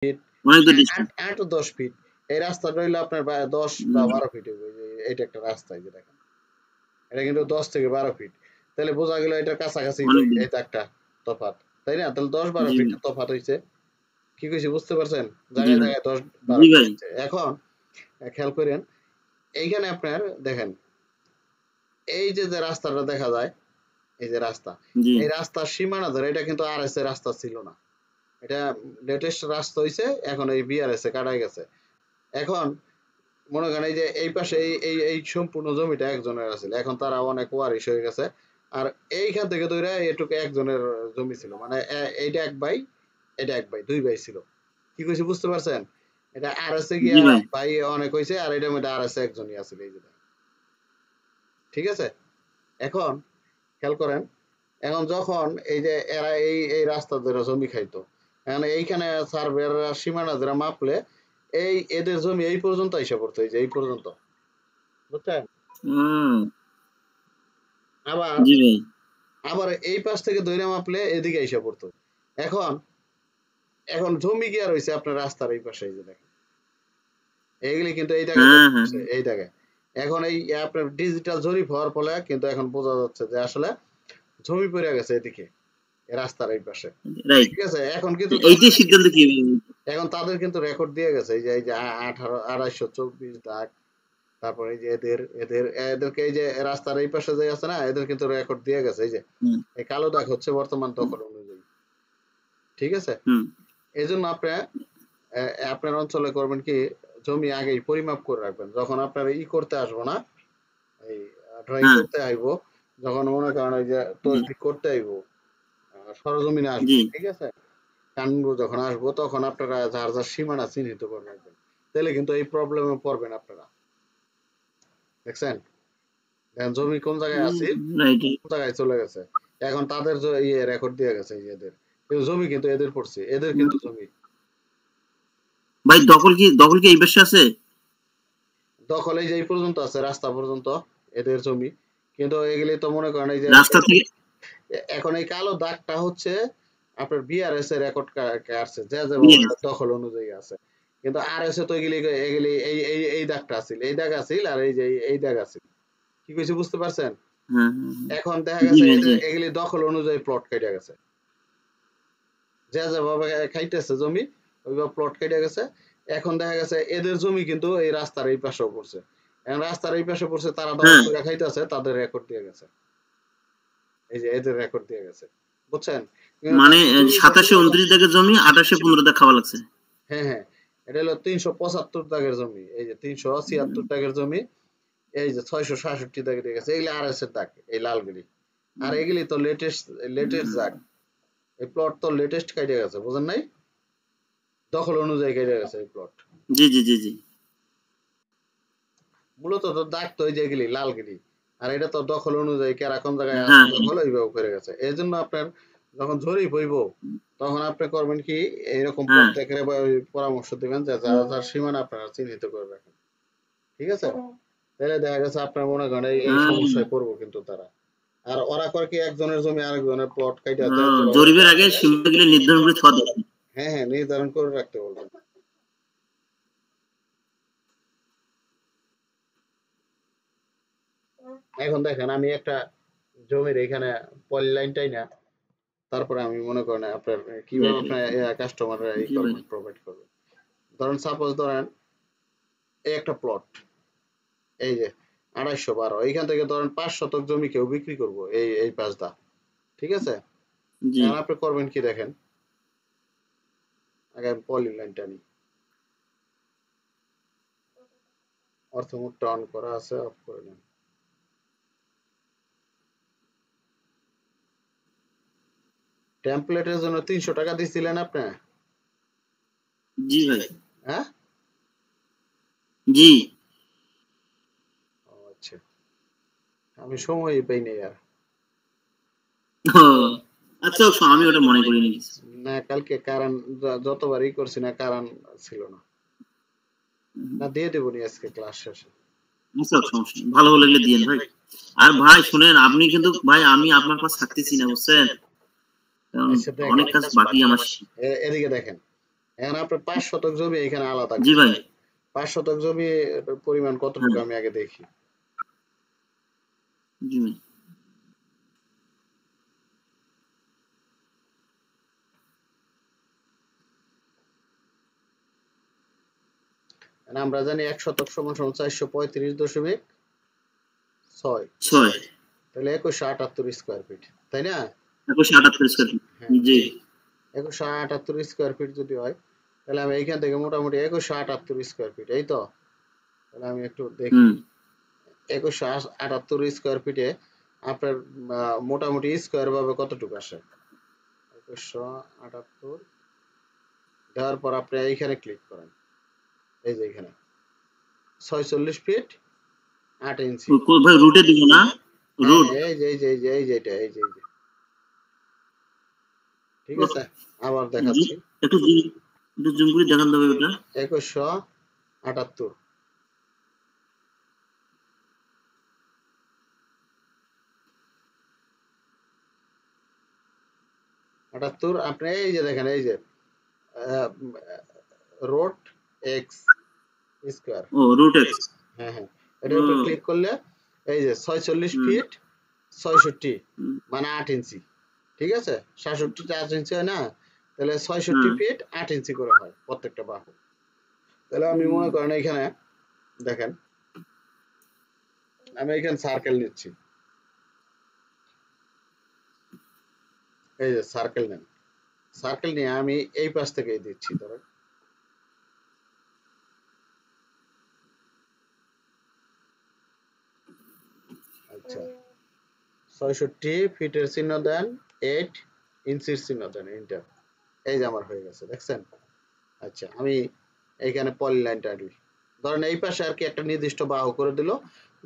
Fit অনেক দূর distance 8 ও 10 fit এই রাস্তাটা হইলো আপনার 10 বা 12 ফিট হবে এইটা একটা রাস্তা এই যে দেখেন এটা কিন্তু 10 থেকে 12 ফিট তাহলে বোঝা গেল এটার কাছাকাছি এটা একটা তফাৎ তাই না তাহলে 10-12 ফিট তফাৎ হইছে কি কইছি বুঝতে পারছেন জায়গায় জায়গায় 10-12 ফিট এখন খেয়াল করেন এইখানে আপনার দেখেন এই যে রাস্তাটা দেখা যায় এই যে রাস্তা এই রাস্তার সীমানা ধরে এটা কিন্তু আরএস এর রাস্তা ছিল না এটা লেটেস্ট রাস্তা হইছে এখন এই বিআরএস এ কাটাই গেছে এখন মনে করেন এই যে এই পাশে এই সম্পূর্ণ জমিটা একজনের আছিল এখন তারা অনেক ওয়ারিশ হয়ে গেছে আর এইখান থেকে ধরে এটুকু একজনের জমি ছিল মানে এইটা এক ভাই এটা এক ভাই দুই ভাই ছিল কি কইছি বুঝতে পারছেন এটা আরএস এ গিয়া ভাই অনেক হইছে আর এটার মধ্যে আরএস একজনই আছিল এই যে ঠিক আছে এখন খেয়াল করেন এখন যখন এই যে এরা এই রাস্তা ধরে জমি খাইতো এখন এইখানে সার্ভের সীমানা ধরে মাপলে এই এদের জমি এই পর্যন্ত আইসা পড়তো এই যে এই পর্যন্ত বুঝছেন আবার এই পাশ থেকে ধরে মাপলে এদিকে আইসা পড়তো এখন জমি কি আর হইছে আপনার রাস্তার এই পাশে এই যে দেখেন এইগুলি কিন্তু এই জায়গায় এখন এই আপনার ডিজিটাল জরিপ হওয়ার ফলে কিন্তু এখন বোঝা যাচ্ছে যে আসলে জমি পড়ে গেছে এদিকে রাস্তার এই পাশে ঠিক আছে এখন কিন্তু এখন তাদের কিন্তু রেকর্ড দিয়ে গেছে এই যে 2824 দাগ তারপরে এই যে এদেরকে এই যে রাস্তার এই পাশে যে আছে না এদের কিন্তু রেকর্ড দিয়ে গেছে এই যে এই কালো দাগ হচ্ছে বর্তমান দখল অনুযায়ী ঠিক আছে এইজন্য আপনার অঞ্চলে করবেন কি জমি আগেই পরিমাপ করে রাখবেন যখন আপনার করতে আসবো না এই ড্রয়িং করতে আইবো যখন মনে করেন ওই যে তসবিক করতে আইবো সরজমিনে আসবো ঠিক আছে কানুনগো যখন আসবো তখন আপনারা যার যার সীমানা চিহ্নিত করে রাখবেন তাহলে কিন্তু এই প্রবলেমে পড়বেন আপনারা দেখছেন জমি কোন জায়গায় আছে কোন জায়গায় চলে গেছে এখন তাদের রেকর্ড দিয়ে গেছে এদের জমি কিন্তু এদের পড়ছে এদের কিন্তু জমি ভাই দখল কি এই পাশে আছে দখল এই যে এই পর্যন্ত আছে রাস্তা পর্যন্ত এদের জমি কিন্তু এগুলি তো মনে করেন এই যে রাস্তা থেকে এখন এই কালো দাগটা হচ্ছে আপনার বিআরএস এর রেকর্ড কাটছে যে দখল অনুযায়ী আছে কিন্তু আরএস এ তো এগুলি এই দাগটা আছে এই দাগ আছে আর এই যে এই দাগ আছে কি কইছি বুঝতে পারছেন এখন দেখা গেছে এগুলি দখল অনুযায়ী প্লট কেটে গেছে যে ভাবে খাইতেছে জমি ওইভাবে প্লট কেটে গেছে এখন দেখা গেছে এদের জমি কিন্তু এই রাস্তার এই পাশে পড়ছে এখন রাস্তার এই পাশে পড়ছে তারা দখল করে খাইতেছে তাদের রেকর্ড দিয়ে গেছে এই যে এদের রেকর্ড দিয়ে গেছে বুঝছেন মানে 2729 দাগের জমি 2815 দাগ খাওয়া লাগছে হ্যাঁ এটা হলো 375 দাগের জমি এই যে 376 দাগের জমি এই যে 666 দাগে দিয়ে গেছে এগুলি আরএস এর দাগ এই লালগুলি আর এগুলি তো লেটেস্ট দাগ এই প্লট তো লেটেস্ট কাটে গেছে বুঝেন নাই দখল অনুযায়ী কেটে গেছে এই প্লট জি মূলত তো দাগ তো এই যে এগুলি লালগুলি আর এটা তো দখল অনুযায়ী কারা কোন জায়গায় দখল ওইভাবে করে গেছে এই জন্য আপনার যখন জরিপ হইব তখন আপনি করবেন কি এইরকম প্রত্যেকের পরামর্শ দিবেন যে যার সীমানা আপনারা চিহ্নিত করে রাখেন ঠিক আছে তাহলে দেখা গেছে আপনার মনে করেন এই সমস্যায় পড়বো কিন্তু তারা আর ওরা করে কি একজনের জমি আরেকজনের প্লট কাইটা জরিপের আগে সীমানাগুলো নির্ধারণ করে থা দেয় হ্যাঁ নির্ধারণ করে রাখতে বলবেন এখন দেখেন আমি একটা জমির এখানে পলি লাইনটাই না তারপরে আমি মনে করেন আপনার কিভাবে আপনার কাস্টমার প্রোভাইড করবেন ধরেন সাপোজ ধরেন এই একটা প্লট এই যে 2812 এইখান থেকে ধরেন 5 শতক জমি কেউ বিক্রি করবো এই পাঁচটা ঠিক আছে এখন আপনি করবেন কি দেখেন আগে আমি পলি লাইনটা নিই অর্থমোডটা অন করা আছে অফ করে নেন টেমপ্লেটের জন্য 300 টাকা দিছিলেন আপনি জি ভাই হ্যাঁ জি আচ্ছা আমি সময়ই পাই না यार আচ্ছা আমি ওটা মনে করিনি না কালকে কারণ যতবারই করছি না কারণ ছিল না না দিয়ে দেব নি আজকে ক্লাস শেষে আচ্ছা সমস্যা ভালো লাগলে দিয়েন ভাই আর ভাই শুনেন আপনি কিন্তু ভাই আমি আপনার কাছে থাকতেছি না বুঝছেন অনেক কাজ বাকি আমার এদিকে দেখেন এখন আপনার 5 শতক জমি এখানে আলাদা। জি ভাই। 5 শতক জমি পরিমাণ কতটুকু আমি আগে দেখি। জি ভাই। আমরা জানি 1 শতক সমান 435.6। তাহলে 2178 স্কয়ার ফিট, তাই না? 2178 স্কয়ার ফিট। জি। 2178 স্কয়ার ফিট যদি হয় তাহলে আমি এইখান থেকে মোটামুটি 2178 স্কয়ার ফিট, এই তো। তাহলে আমি একটু দেখি 2178 স্কয়ার ফিটে আপনার মোটামুটি স্কয়ার ভাবে কতটুকু আসে। 2178 দেওয়ার পর আপনি এইখানে ক্লিক করেন, এই যে এখানে 46 ফিট 8 ইঞ্চি। ভাই রুটে দিব না? রুট এই যে এটা এই যে ঠিক আছে, আবার দেখাচ্ছি। একটু জুম করে দেখান দেবে এটা। 2178 আপনি এই যে দেখেন, এই যে রুট এক্স স্কয়ার। ও রুট এক্স। হ্যাঁ এটার উপর ক্লিক করলে এই যে 46 ফিট 66 মানে 8 ইঞ্চি, ঠিক আছে? 67 টা 8 ইঞ্চি হয় না, তাহলে 66 ফিট 8 ইঞ্চি করে হয় প্রত্যেকটা বাহু। তাহলে আমি মনে করেন এখানে দেখেন, আমি এখানে সার্কেল নিচ্ছি, এই যে সার্কেল নেন। সার্কেল নিয়ে আমি এই পাশ থেকে দিচ্ছি, ধরেন আচ্ছা 66 ফিটের চিহ্ন দেন, 8 ইঞ্চির চিহ্ন দেন, এন্টার। এই যে আমার হয়ে গেছে, দেখছেন? আচ্ছা আমি এইখানে পলি লাইন টানি, ধরেন এই পাশে আর কি একটা নির্দিষ্ট বাহু করে দিল,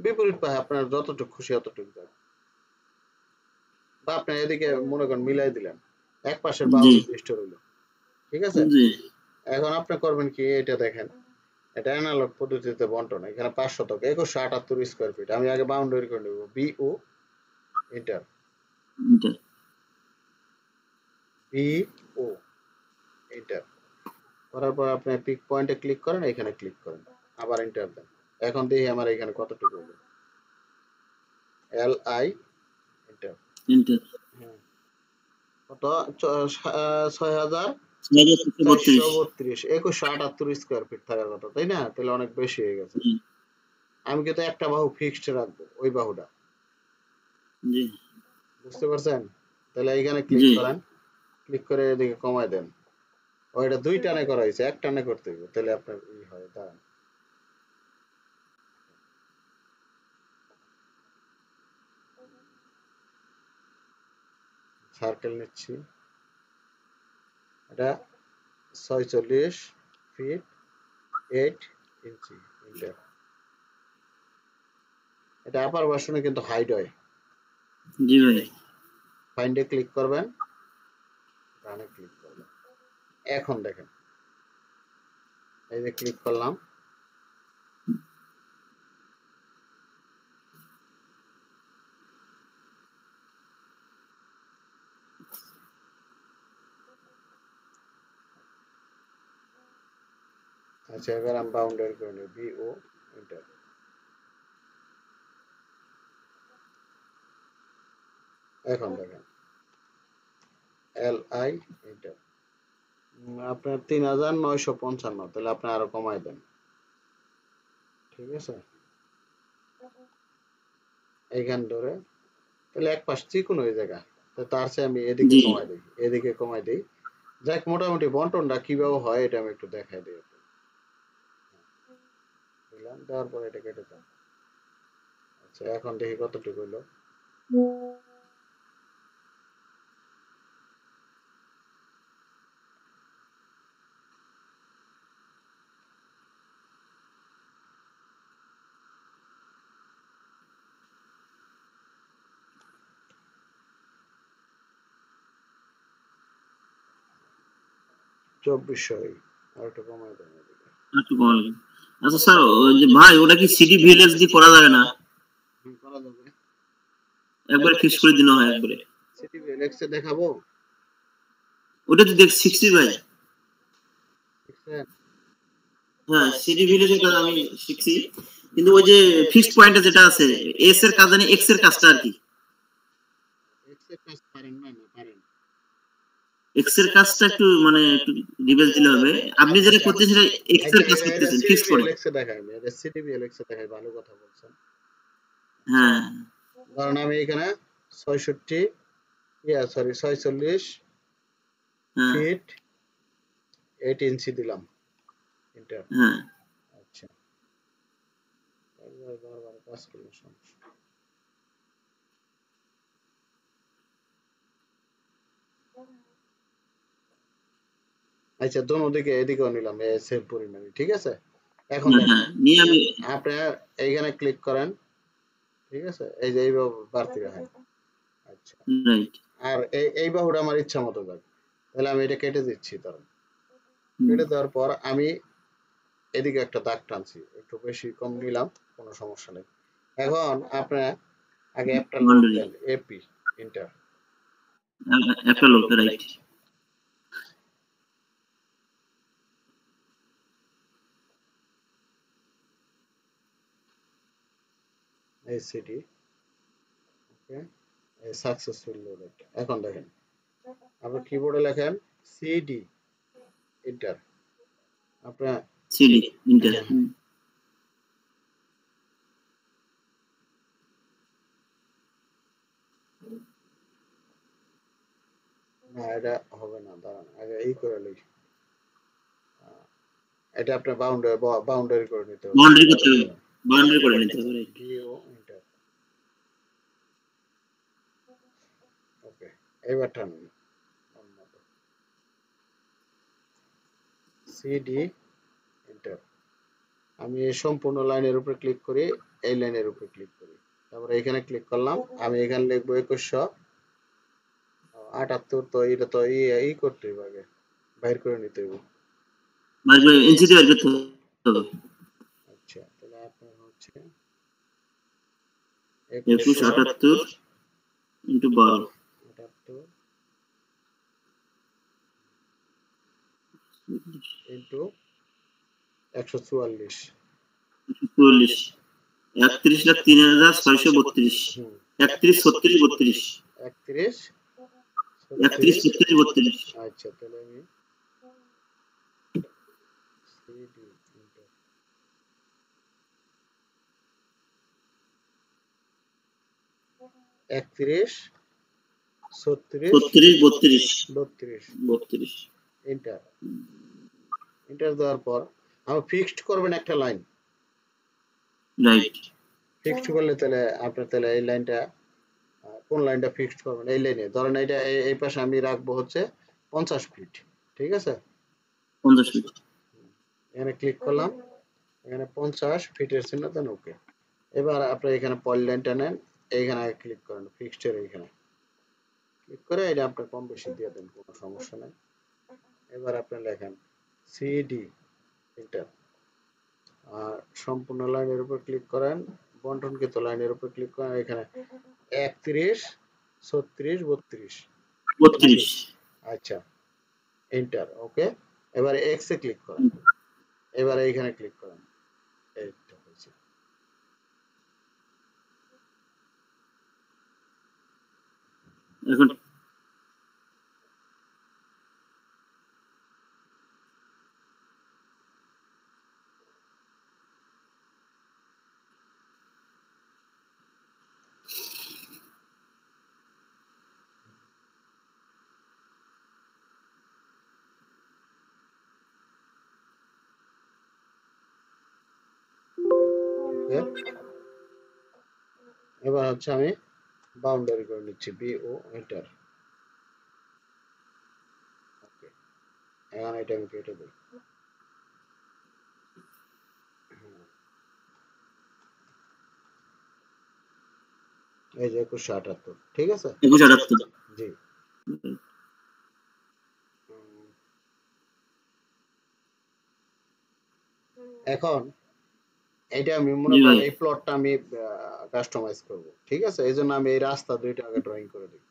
বিপরীত পাশে আপনার যতটুকু খুশি অতটুকু দেন, বা আপনি এদিকে মনে করেন মিলাই দিলেন, এক পাশের বাহু নির্দিষ্ট রইল, ঠিক আছে? এখন আপনি করবেন কি, এটা দেখেন, এটা অ্যানালগ পদ্ধতিতে বন্টন। এখানে 5 শতক 2178 স্কয়ার ফিট, আমি আগে বাউন্ডারি করে নেব, বিও এন্টার, বিও এন্টার করার পর আপনি পিক পয়েন্টে ক্লিক করেন, এখানে ক্লিক করেন, আবার এন্টার দেন। এখন দেখি আমার এখানে কতটুকু হলো, এল আই এন্টার কত 6432 2178 স্কয়ার ফিট থাকার কথা, তাই না? তাহলে অনেক বেশি হয়ে গেছে। আমি কিন্তু একটা বাহু ফিক্সড রাখবো, ওই বাহুটা, বুঝতে পারছেন? তাহলে এইখানে ক্লিক করেন, ক্লিক করে এদিকে কমায় দেন। ওইটা 2 টানে করা হয়েছে, 1 টানে করতে হবে, তাহলে আপনার ই হয়। দাঁড়ান, সার্কেল নিচ্ছি, এটা 46 ফিট 8 ইঞ্চি, এটা আপার ভার্সনে কিন্তু হাইড হয়। জি ভাই। ফাইন্ডে ক্লিক করবেন, ডানে ক্লিক করবেন। এখন দেখেন, এই যে ক্লিক করলাম, আচ্ছা এবার আমি বাউন্ডারি করে নেব, বিও এন্টার। এখন দেখেন এল আই এন্টার, আপনার 3955, তাহলে আপনি আরো কমাই দেন, ঠিক আছে? এইখান ধরে, তাহলে এক পাশ চিকন হয়ে জায়গা, তো তার চেয়ে আমি এদিকে কমাই দিই, এদিকে কমাই দিই। যাক, মোটামুটি বন্টনটা কিভাবে হয় এটা আমি একটু দেখাই দিই। দিলাম, দেওয়ার পরে এটা কেটে দেন। আচ্ছা এখন দেখি কতটুকু হলো। চব্বিশশো, আর একটু কমাই দেন এদিকে। আচ্ছা স্যার, ওই যে ভাই ওটা কি সিটি ভিএলএস দিয়ে করা যাবে না? করা যাবে, একবার ফিক্স করে দিন হয় একবারে। সিটি ভিএলএক্স এ দেখাবো, ওটা তো দেখ 60 ভাই। হ্যাঁ সিডি ভিলেজের কাজ আমি শিখছি, কিন্তু ওই যে ফিক্সড পয়েন্টে যেটা আছে এস এর কাজ জানি, এক্স এর কাজটা আর কি। এক্স এর কাজ পারেন না? না পারেন। এক্স এর কাজটা একটু মানে একটু ডিটেইলস দিলে হবে। আপনি যেটা আচ্ছা করতেছেন সেটা এক্স এর কাজ এটা করতেছেন ফিক্সড সিডিবি পয়েন্ট। এলএক্স এ দেখাই, এটা সিডিবি এলএক্স এ দেখাই, ভালো কথা বলছেন। আচ্ছা হ্যাঁ ধরেন আমি এখানে 66 সরি 46 হ্যাঁ ফিট 8 ইঞ্চি দিলাম, এন্টার। হ্যাঁ আচ্ছা বারবার কাজ করলে সমস্যা। আচ্ছা দোনো দিকে এদিকেও নিলাম সেম পরিমাণে, ঠিক আছে। এখন হ্যাঁ দেখেন হ্যাঁ নিয়ে আমি আপনার এইখানে ক্লিক করেন, ঠিক আছে, এই যে এইভাবে বাড়তি রাখেন। আচ্ছা রাইট। আর এই বাহুটা আমার ইচ্ছা মতো যাক, তাহলে আমি এটা কেটে দিচ্ছি। ধরেন কেটে দেওয়ার পর আমি এদিকে একটা দাগ টানছি, একটু বেশি কম নিলাম, কোনো সমস্যা নেই। এখন আপনার আগে একটা লোক বাউন্ডারি দেন, এপি ইন্টার। একটা লোক, রাইট। এই সিটি ওকে, সাকসেসফুল লোডেড। এখন দেখেন আপনি কিবোর্ডে লেখেন সিডি ইন্টার। আপনার সিডি ইন্টার। হ্যাঁ হ্যাঁ না এটা হবে না, দাঁড়ান আগে এই করে লই। এটা আপনার বাউন্ডারি করে নিতে হবে, বাউন্ডারি তাহলে করতে হবে, হবে। বাউন্ডারি করে নিতে হবে, রাইট। Bio enter. ওকে এবার টানুন সিডি এন্টার। আমি এই সম্পূর্ণ লাইনের উপরে ক্লিক করি, এই লাইনের উপরে ক্লিক করি, তারপরে এখানে ক্লিক করলাম। আমি এখানে লিখবো 2178। তো এটা তো ই করতে হবে, আগে বাইর করে নিতে হবে। মানে এনসিটি বের করতে হবে। আচ্ছা তাহলে আপনার হচ্ছে 2178 ইন্টু 12 2178 ইন্টু 144। 44 31,03,632 হুম 31 36 32 31 31 36 36 32। আচ্ছা তাহলে আমি সিডি এন্টার 31 36 36 32 32 32। এন্টার। এন্টার দেওয়ার পর আমি ফিক্সড করবেন একটা লাইন। রাইট। ফিক্সড করলে তাহলে আপনার তাহলে এই লাইনটা কোন লাইনটা ফিক্সড করবেন, এই লাইনে ধরেন এইটা এই পাশে আমি রাখবো হচ্ছে 50 ফিট, ঠিক আছে। 50 ফিট। এখানে ক্লিক করলাম, এখানে 50 ফিটের চিহ্ন দেন, ওকে। এবার আপনি এখানে পয়েন্ট লাইনটা নেন, এইখানে ক্লিক করেন ফিক্সডের, এইখানে ক্লিক করে এটা আপনার কম বেশি দিয়ে দেন, কোনো সমস্যা নেই। এবার আপনি লেখেন সিডি এন্টার। আর সম্পূর্ণ লাইনের উপর ক্লিক করেন, বন্টনকৃত লাইনের উপর ক্লিক করেন, এখানে 31 36 32 নাকি? 32। আচ্ছা এন্টার, ওকে। এবার এক্স এ ক্লিক করেন, এবার এইখানে ক্লিক করেন, এই তো হয়েছে। এখন ওকে এবার হচ্ছে আমি বাউন্ডারি করে নিচ্ছি, বিও এন্টার, ওকে। এখন এটা আমি কেটে দিই। এই যে 2178, ঠিক আছে। 2178। জি উম, এখন এটা আমি মনে জি করেন ভাই। এই প্লটটা আমি কাস্টমাইজ করব, ঠিক আছে। এই জন্য আমি এই রাস্তা দুইটা আগে ড্রয়িং করে দিই।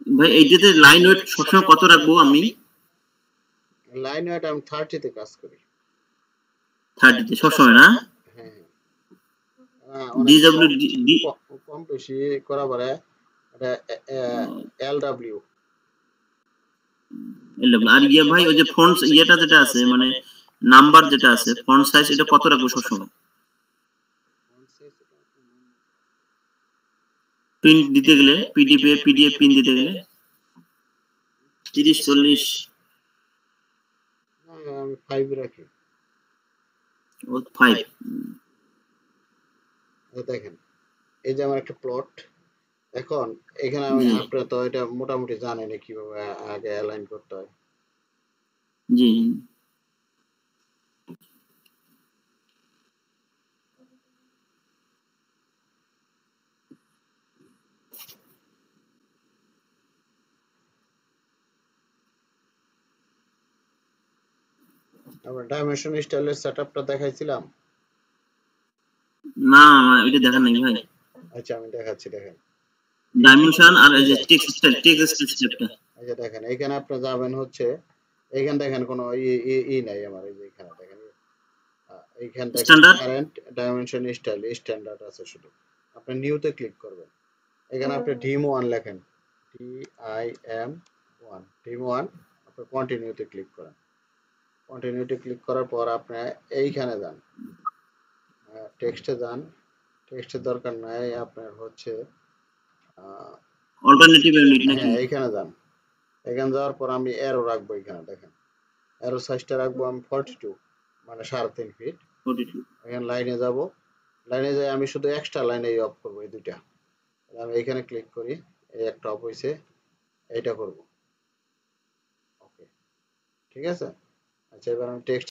ভাই এইটাতে লাইন ওয়েট সবসময় কত রাখবো আমি? লাইন ওয়েট আমি 30 তে কাজ করি। 30 তে সবসময় না? হ্যাঁ অনেক DWD কম বেশি করা পারে। এটা LW আর ইয়ে ভাই ওই যে ফন্ট ইয়েটা যেটা আছে মানে নাম্বার যেটা আছে ফন্ট সাইজ এটা কত রাখবো সবসময়? প্রিন্ট দিতে গেলে পিডিএফ প্রিন্ট দিতে গেলে 30-40 আমি 5 রাখি। ও 5 দেখেন এই যে আমার একটা প্লট, এখন এখানে আমি জি আপনারা তো এটা মোটামুটি জানেন কিভাবে আগে অ্যালাইন করতে হয়। জি আমরা ডাইমেনশন স্টাইলের সেটআপটা দেখাইছিলাম। না এটা দেখার নাই ভাই। আচ্ছা আমি দেখাচ্ছি, দেখেন ডাইমেনশন আর এই যে টেক্সট স্টেপটা আচ্ছা দেখেন এখানে আপনি যাবেন হচ্ছে, এইখানে দেখেন কোনো ই নাই আমার, এই যে এখানে দেখেন এইখানে দেখেন standard current dimension style standard আছে শুধু, আপনি নিউতে ক্লিক করবেন। এখানে আপনি ডিম 1 লেখেন, ডিম 1 আপনি কন্টিনিউতে ক্লিক করেন। কন্টিনিউতে ক্লিক করার পর আপনি এইখানে যান, টেক্সটে যান, টেক্সটের দরকার নাই আপনার হচ্ছে অল্টারনেটিভ ইউনিট নাকি? হ্যাঁ এইখানে যান। এখানে যাওয়ার পর আমি অ্যারো রাখবো, এখানে দেখেন অ্যারো সাইজটা রাখবো আমি 42 মানে 3.5 ফিট। 42 এখানে লাইনে যাব, লাইনে যাই আমি শুধু এক্সট্রা লাইনে অফ করবো এই দুইটা। আমি এখানে ক্লিক করি, এই একটা অফ হয়েছে, এইটা করব। ওকে ঠিক আছে। আচ্ছা এবার আমি টেক্সট